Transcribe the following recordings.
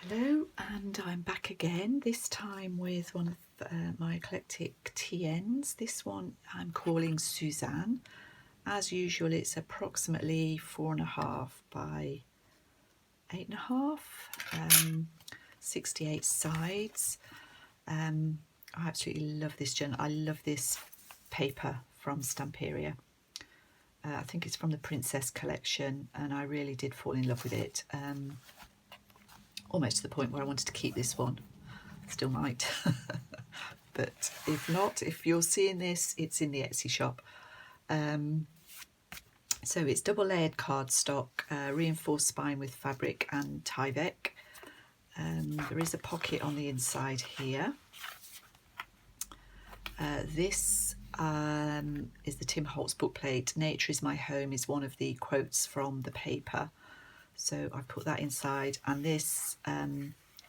Hello, and I'm back again, this time with one of my eclectic TNs. This one I'm calling Suzanne. As usual, it's approximately 4.5 by 8.5, 68 sides. I absolutely love this journal. I love this paper from Stamperia. I think it's from the Princess collection, and I really did fall in love with it. Almost to the point where I wanted to keep this one. Still might. But if not, if you're seeing this, it's in the Etsy shop. So it's double layered cardstock, reinforced spine with fabric and Tyvek. There is a pocket on the inside here. This is the Tim Holtz bookplate. "Nature is my home" is one of the quotes from the paper. So I've put that inside, and this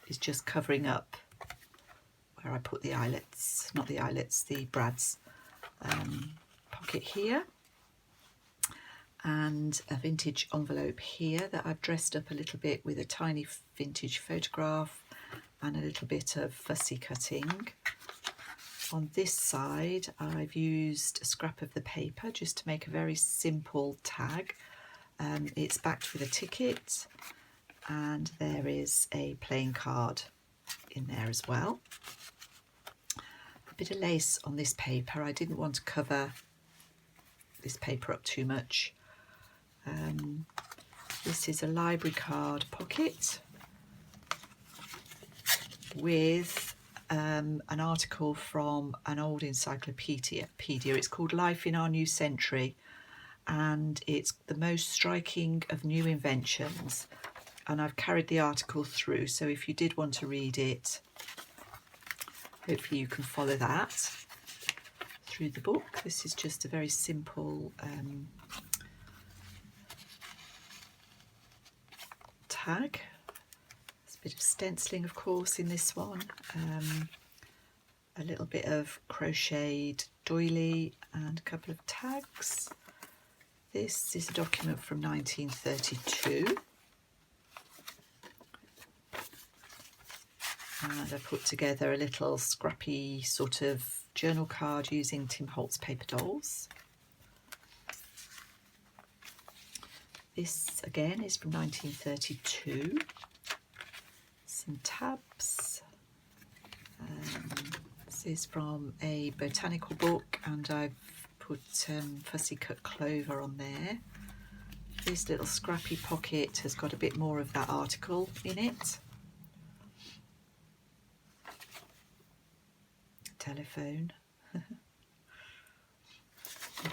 is just covering up where I put the eyelets, not the eyelets, the brads. Pocket here, and a vintage envelope here that I've dressed up a little bit with a tiny vintage photograph and a little bit of fussy cutting. On this side, I've used a scrap of the paper just to make a very simple tag. It's backed with a ticket, and there is a plain card in there as well. A bit of lace on this paper. I didn't want to cover this paper up too much. This is a library card pocket with an article from an old encyclopedia. It's called "Life in Our New Century", and it's the most striking of new inventions, and I've carried the article through, so if you did want to read it, hopefully you can follow that through the book. This is just a very simple tag. There's a bit of stenciling, of course, in this one. A little bit of crocheted doily and a couple of tags. This is a document from 1932, and I put together a little scrappy sort of journal card using Tim Holtz paper dolls. This again is from 1932. Some tabs. This is from a botanical book, and I've put fussy cut clover on there. This little scrappy pocket has got a bit more of that article in it. Telephone. A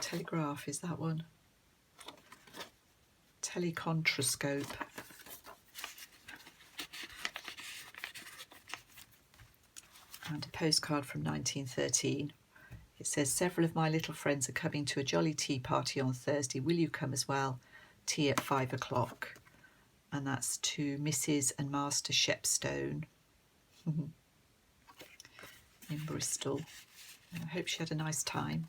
telegraph is that one. Telecontroscope. And a postcard from 1913. It says, "Several of my little friends are coming to a jolly tea party on Thursday. Will you come as well? Tea at 5 o'clock. And that's to Mrs. and Master Shepstone in Bristol. I hope she had a nice time.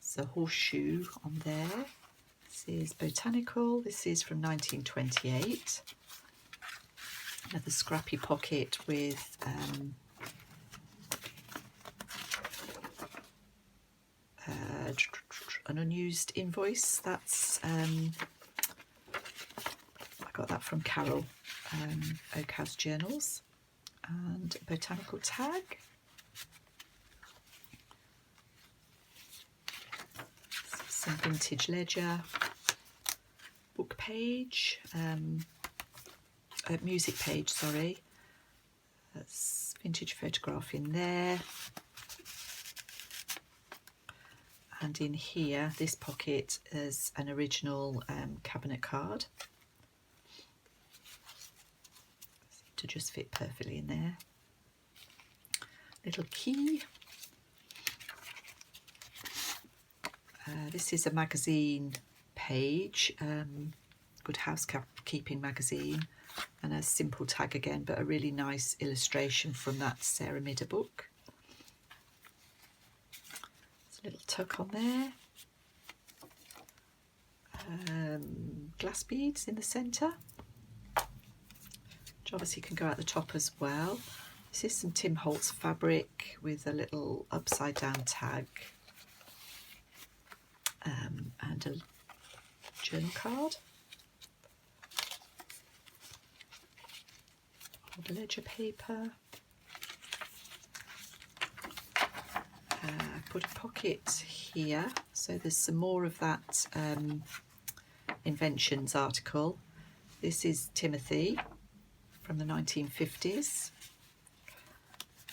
There's a horseshoe on there. This is botanical. This is from 1928. Another scrappy pocket with an unused invoice. That's I got that from Carol, Oak House Journals. And a botanical tag. Some vintage ledger, book page, music page, sorry. That's vintage photograph in there. And in here, this pocket is an original cabinet card. To just fit perfectly in there. Little key. This is a magazine page, Good Housekeeping magazine, and a simple tag again, but a really nice illustration from that Sarah Midder book. There's a little tuck on there. Glass beads in the centre. which obviously can go out the top as well. This is some Tim Holtz fabric with a little upside down tag and a journal card. The ledger paper. I put a pocket here, so there's some more of that Inventions article. This is Timothy from the 1950s,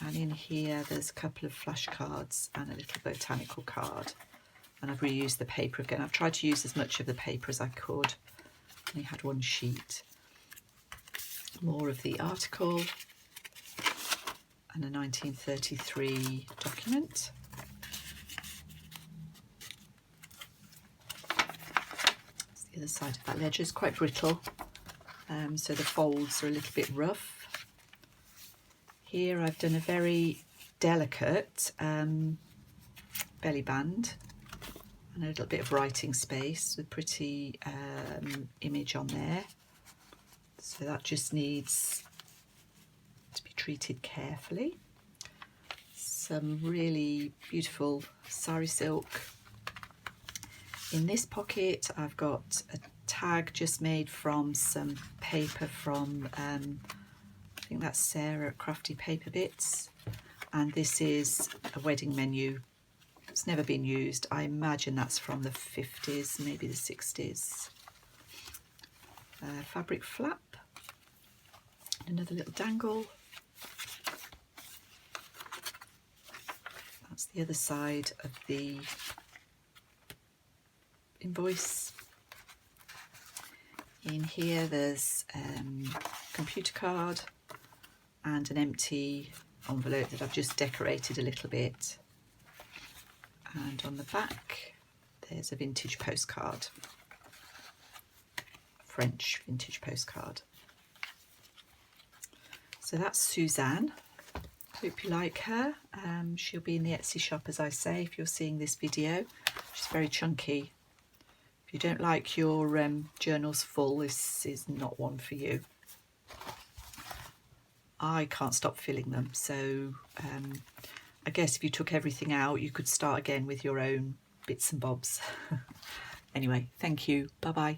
and in here there's a couple of flashcards and a little botanical card, and I've reused the paper again. I've tried to use as much of the paper as I could. Only had one sheet. More of the article and a 1933 document. That's the other side of that ledger. It's quite brittle, so the folds are a little bit rough. Here I've done a very delicate belly band and a little bit of writing space with a pretty image on there. So that just needs to be treated carefully. Some really beautiful sari silk. In this pocket I've got a tag just made from some paper from, I think that's Sarah at Crafty Paper Bits. And this is a wedding menu. It's never been used. I imagine that's from the 50s, maybe the 60s. Fabric flap. Another little dangle. That's the other side of the invoice. In here there's a computer card and an empty envelope that I've just decorated a little bit. And on the back there's a vintage postcard, French vintage postcard. So that's Suzanne. Hope you like her. She'll be in the Etsy shop, as I say, if you're seeing this video. She's very chunky. If you don't like your journals full, this is not one for you. I can't stop filling them, so I guess if you took everything out, you could start again with your own bits and bobs. Anyway, thank you. Bye-bye.